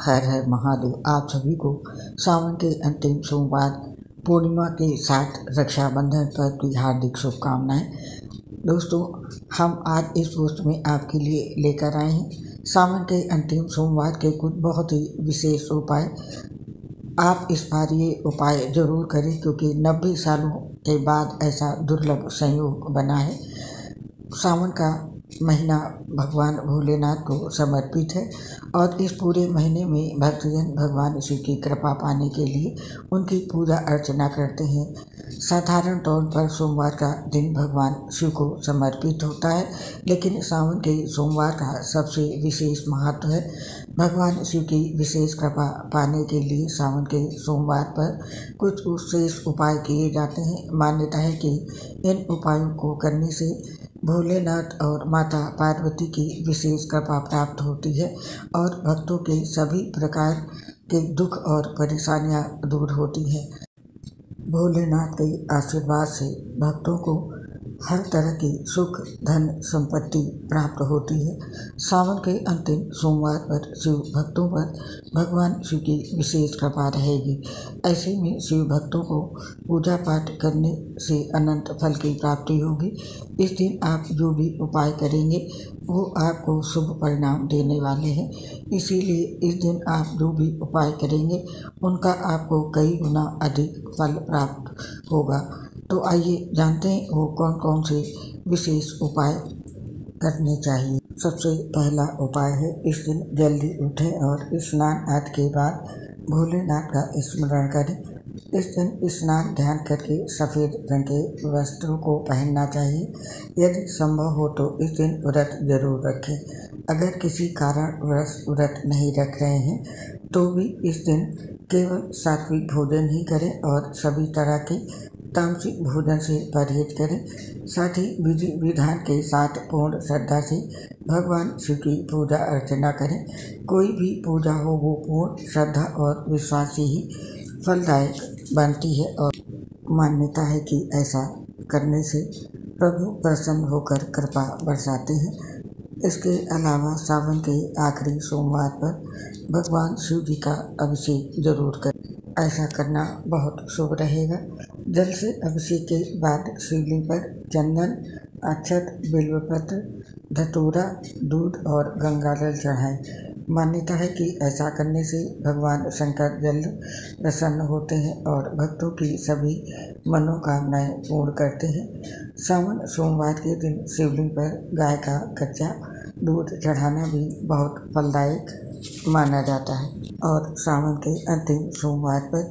हर हर महादेव। आप सभी को सावन के अंतिम सोमवार पूर्णिमा के साथ रक्षाबंधन पर की हार्दिक शुभकामनाएं। दोस्तों, हम आज इस पोस्ट में आपके लिए लेकर आए हैं सावन के अंतिम सोमवार के कुछ बहुत ही विशेष उपाय। आप इस बार ये उपाय जरूर करें क्योंकि 90 सालों के बाद ऐसा दुर्लभ संयोग बना है। सावन का महीना भगवान भोलेनाथ को समर्पित है और इस पूरे महीने में भक्तजन भगवान शिव की कृपा पाने के लिए उनकी पूजा अर्चना करते हैं। साधारण तौर पर सोमवार का दिन भगवान शिव को समर्पित होता है, लेकिन सावन के सोमवार का सबसे विशेष महत्व है। भगवान शिव की विशेष कृपा पाने के लिए सावन के सोमवार पर कुछ विशेष उपाय किए जाते हैं। मान्यता है कि इन उपायों को करने से भोलेनाथ और माता पार्वती की विशेष कृपा प्राप्त होती है और भक्तों के सभी प्रकार के दुख और परेशानियां दूर होती हैं। भोलेनाथ के आशीर्वाद से भक्तों को हर तरह की सुख धन संपत्ति प्राप्त होती है। सावन के अंतिम सोमवार पर शिव भक्तों पर भगवान शिव की विशेष कृपा रहेगी। ऐसे में शिव भक्तों को पूजा पाठ करने से अनंत फल की प्राप्ति होगी। इस दिन आप जो भी उपाय करेंगे वो आपको शुभ परिणाम देने वाले हैं। इसीलिए इस दिन आप जो भी उपाय करेंगे उनका आपको कई गुना अधिक फल प्राप्त होगा। तो आइए जानते हैं वो कौन कौन से विशेष उपाय करने चाहिए। सबसे पहला उपाय है, इस दिन जल्दी उठें और स्नान आदि के बाद भोलेनाथ का स्मरण करें। इस दिन स्नान ध्यान करके सफ़ेद रंग के वस्त्रों को पहनना चाहिए। यदि संभव हो तो इस दिन व्रत जरूर रखें। अगर किसी कारण व्रत नहीं रख रहे हैं तो भी इस दिन केवल सात्विक भोजन ही करें और सभी तरह के तामसिक भोजन से परहेज करें। साथ ही विधि विधान के साथ पूर्ण श्रद्धा से भगवान शिव की पूजा अर्चना करें। कोई भी पूजा हो वो पूर्ण श्रद्धा और विश्वास से ही फलदायक बनती है और मान्यता है कि ऐसा करने से प्रभु प्रसन्न होकर कृपा बरसाते हैं। इसके अलावा सावन के आखिरी सोमवार पर भगवान शिव जी का अभिषेक जरूर करें। ऐसा करना बहुत शुभ रहेगा। जल से अभिषेक के बाद शिवलिंग पर चंदन, अक्षत, बिल्वपत्र, धतूरा, दूध और गंगाजल चढ़ाएं। मान्यता है कि ऐसा करने से भगवान शंकर जल्द प्रसन्न होते हैं और भक्तों की सभी मनोकामनाएं पूर्ण करते हैं। सावन सोमवार के दिन शिवलिंग पर गाय का कच्चा दूध चढ़ाना भी बहुत फलदायक माना जाता है। और सावन के अंतिम सोमवार पर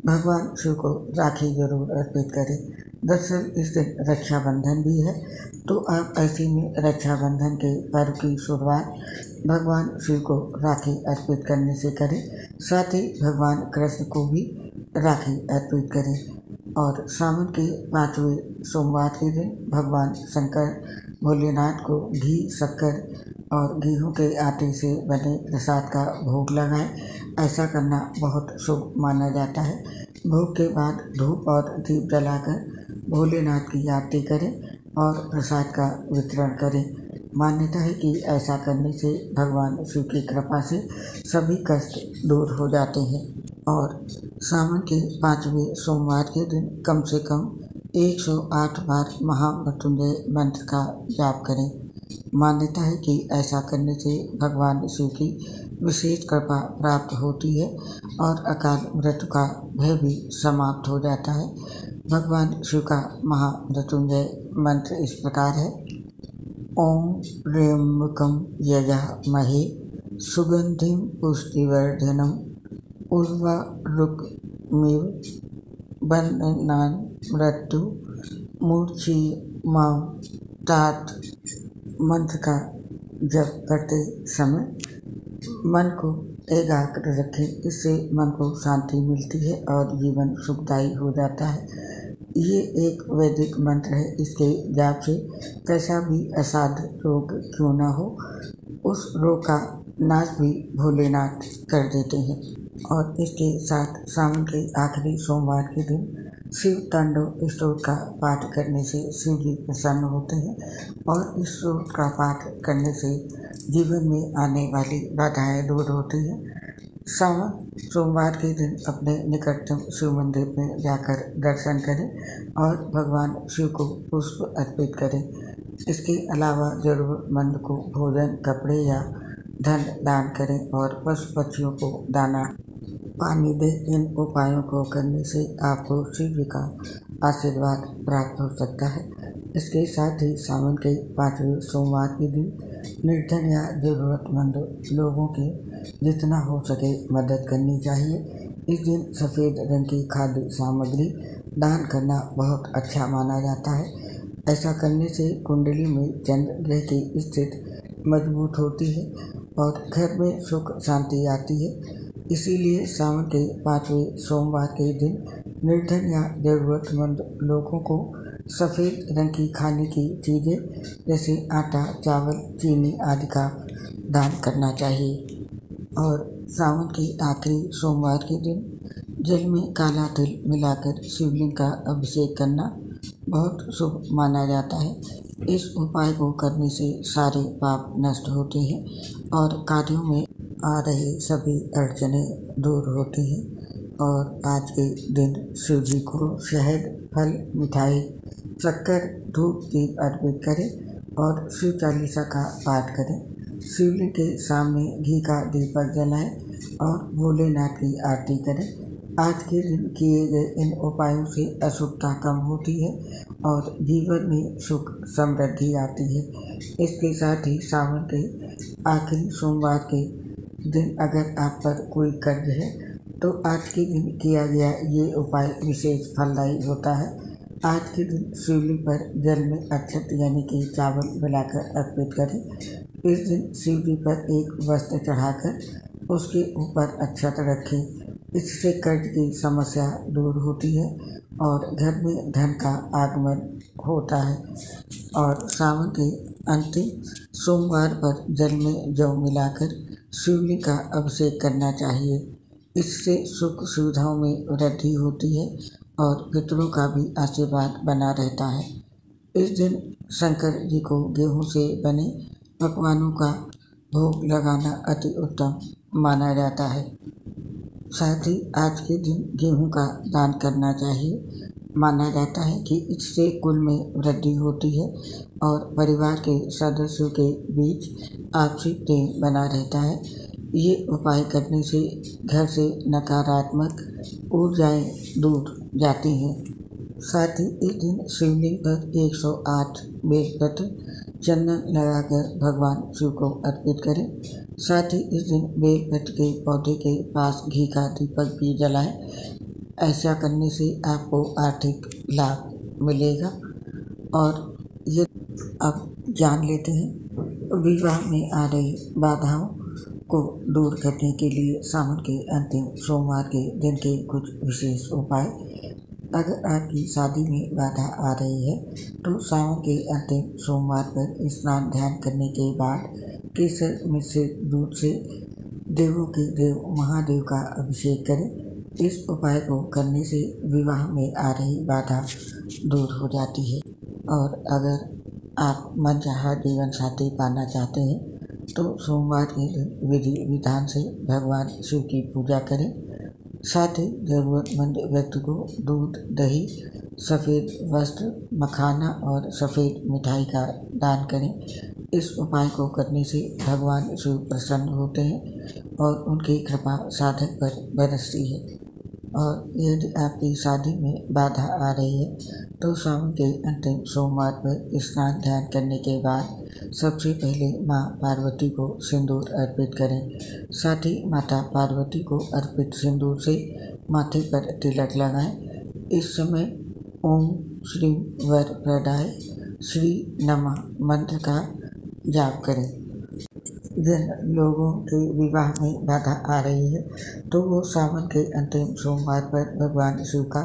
भगवान शिव को राखी जरूर अर्पित करें। दरअसल इस दिन रक्षाबंधन भी है, तो आप ऐसे में रक्षाबंधन के पर्व की शुरुआत भगवान शिव को राखी अर्पित करने से करें। साथ ही भगवान कृष्ण को भी राखी अर्पित करें। और सावन के 5वें सोमवार के दिन भगवान शंकर भोलेनाथ को घी, शक्कर और गेहूं के आटे से बने प्रसाद का भोग लगाएं। ऐसा करना बहुत शुभ माना जाता है। भोग के बाद धूप और दीप जलाकर भोलेनाथ की आरती करें और प्रसाद का वितरण करें। मान्यता है कि ऐसा करने से भगवान शिव की कृपा से सभी कष्ट दूर हो जाते हैं। और सावन के 5वें सोमवार के दिन कम से कम 108 बार महामृत्युंजय मंत्र का जाप करें। मान्यता है कि ऐसा करने से भगवान शिव की विशेष कृपा प्राप्त होती है और अकाल मृत्यु का भय भी समाप्त हो जाता है। भगवान शिव का महामृत्युंजय मंत्र इस प्रकार है: ओम त्र्यंबकं यजामहे सुगंधिं पुष्टिवर्धनम् उर्वारुकमिव बन्धनान् मृत्यु मूर्छिमामृतात्। मंत्र का जप करते समय मन को एकाग्र रखें। इससे मन को शांति मिलती है और जीवन सुखदायी हो जाता है। ये एक वैदिक मंत्र है। इसके जाप से कैसा भी असाध्य रोग क्यों न हो, उस रोग का नाश भी भोलेनाथ कर देते हैं। और इसके साथ सावन के आखिरी सोमवार के दिन शिव तांडव स्तोत्र का पाठ करने से शिव जी प्रसन्न होते हैं और इस स्तोत्र का पाठ करने से जीवन में आने वाली बाधाएं दूर होती हैं। सावन सोमवार के दिन अपने निकटतम शिव मंदिर में जाकर दर्शन करें और भगवान शिव को पुष्प अर्पित करें। इसके अलावा ज़रूरतमंद को भोजन, कपड़े या धन दान करें और पशु पक्षियों को दाना पानी दें। इन उपायों को करने से आपको शिव जी का आशीर्वाद प्राप्त हो सकता है। इसके साथ ही सावन के 5वें सोमवार के दिन निर्धन या ज़रूरतमंद लोगों की जितना हो सके मदद करनी चाहिए। इस दिन सफ़ेद रंग की खाद्य सामग्री दान करना बहुत अच्छा माना जाता है। ऐसा करने से कुंडली में चंद्र ग्रह की स्थिति मजबूत होती है और घर में सुख शांति आती है। इसीलिए सावन के 5वें सोमवार के दिन निर्धन या ज़रूरतमंद लोगों को सफ़ेद रंग की खाने की चीज़ें जैसे आटा, चावल, चीनी आदि का दान करना चाहिए। और सावन के आखिरी सोमवार के दिन जल में काला तिल मिलाकर शिवलिंग का अभिषेक करना बहुत शुभ माना जाता है। इस उपाय को करने से सारे पाप नष्ट होते हैं और कार्यों में आ रही सभी अड़चनें दूर होती हैं। और आज के दिन शिव जी को शहद, फल, मिठाई, शक्कर, धूप, दीप अर्पित करें और शिव चालीसा का पाठ करें। शिवलिंग के सामने घी का दीपक जलाएं और भोलेनाथ की आरती करें। आज के दिन किए गए इन उपायों से अशुभता कम होती है और जीवन में सुख समृद्धि आती है। इसके साथ ही सावन के आखिरी सोमवार के दिन अगर आप पर कोई कर्ज है तो आज के दिन किया गया ये उपाय विशेष फलदायी होता है। आज के दिन शिवलिंग पर जल में अक्षत यानी कि चावल मिलाकर अर्पित करें। इस दिन शिव जी पर एक वस्त्र चढ़ाकर उसके ऊपर अक्षत रखें। इससे कर्ज की समस्या दूर होती है और घर में धन का आगमन होता है। और सावन के अंतिम सोमवार पर जल में जौ मिलाकर शिवलिंग का अभिषेक करना चाहिए। इससे सुख सुविधाओं में वृद्धि होती है और पितरों का भी आशीर्वाद बना रहता है। इस दिन शंकर जी को गेहूं से बने पकवानों का भोग लगाना अति उत्तम माना जाता है। साथ ही आज के दिन गेहूं का दान करना चाहिए। माना जाता है कि इससे कुल में वृद्धि होती है और परिवार के सदस्यों के बीच आपसी प्रेम बना रहता है। ये उपाय करने से घर से नकारात्मक ऊर्जाएं दूर जाती हैं। साथ ही इस दिन शिवलिंग पर 108 बेलपत्र चंदन लगाकर भगवान शिव को अर्पित करें। साथ ही इस दिन बेलपत्र के पौधे के पास घी का दीपक भी जलाएं। ऐसा करने से आपको आर्थिक लाभ मिलेगा। और ये अब जान लेते हैं विवाह में आ रही बाधाओं को दूर करने के लिए सावन के अंतिम सोमवार के दिन के कुछ विशेष उपाय। अगर आपकी शादी में बाधा आ रही है तो सावन के अंतिम सोमवार पर स्नान ध्यान करने के बाद केसर मिश्रित दूध से देवों के देव महादेव का अभिषेक करें। इस उपाय को करने से विवाह में आ रही बाधा दूर हो जाती है। और अगर आप मनचाहा जीवन साथी पाना चाहते हैं तो सोमवार के दिन विधि विधान से भगवान शिव की पूजा करें। साथ ही ज़रूरतमंद व्यक्ति को दूध, दही, सफ़ेद वस्त्र, मखाना और सफ़ेद मिठाई का दान करें। इस उपाय को करने से भगवान शिव प्रसन्न होते हैं और उनकी कृपा साधक पर बरसती है। और यदि आपकी शादी में बाधा आ रही है तो सावन के अंतिम सोमवार पर स्नान ध्यान करने के बाद सबसे पहले माँ पार्वती को सिंदूर अर्पित करें। साथ ही माता पार्वती को अर्पित सिंदूर से माथे पर तिलक लगाएं। इस समय ओम श्री वर प्रदाय श्री नमः मंत्र का जाप करें। जिन लोगों के विवाह में बाधा आ रही है तो वो सावन के अंतिम सोमवार पर भगवान शिव का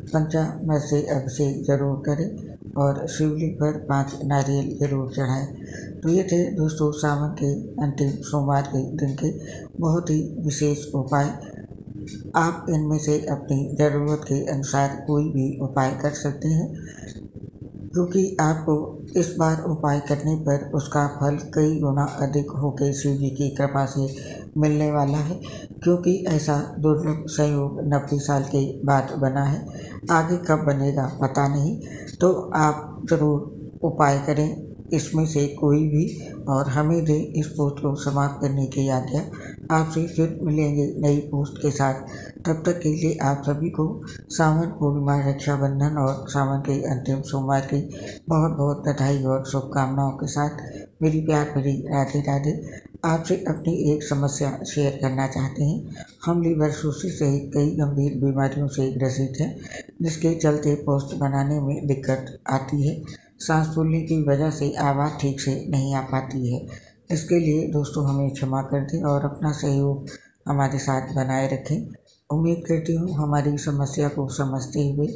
पंचामृत से अभिषेक जरूर करें और शिवलिंग पर 5 नारियल जरूर चढ़ाएं। तो ये थे दोस्तों सावन के अंतिम सोमवार के दिन के बहुत ही विशेष उपाय। आप इनमें से अपनी ज़रूरत के अनुसार कोई भी उपाय कर सकते हैं। क्योंकि आपको इस बार उपाय करने पर उसका फल कई गुना अधिक होकर शिव जी की कृपा से मिलने वाला है। क्योंकि ऐसा दुर्लभ संयोग 90 साल के बाद बना है, आगे कब बनेगा पता नहीं। तो आप ज़रूर उपाय करें इसमें से कोई भी, और हमें दें इस पोस्ट को समाप्त करने की आज्ञा। आपसे फिर मिलेंगे नई पोस्ट के साथ। तब तक के लिए आप सभी को सावन पूर्णिमा, रक्षाबंधन और सावन के अंतिम सोमवार की बहुत बहुत बधाई और शुभकामनाओं के साथ मेरी प्यार भरी राधे राधे। आपसे अपनी एक समस्या शेयर करना चाहते हैं। हम लीवर सिरोसिस सहित कई गंभीर बीमारियों से ग्रसित हैं, जिसके चलते पोस्ट बनाने में दिक्कत आती है। सांस फूलने की वजह से आवाज़ ठीक से नहीं आ पाती है। इसके लिए दोस्तों हमें क्षमा कर दें और अपना सहयोग हमारे साथ बनाए रखें। उम्मीद करती हूँ हमारी समस्या को समझते हुए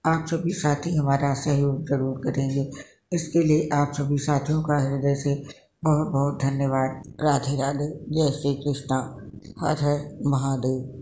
आप सभी साथी हमारा सहयोग जरूर करेंगे। इसके लिए आप सभी साथियों का हृदय से बहुत बहुत धन्यवाद। राधे राधे। जय श्री कृष्णा। हर हर महादेव।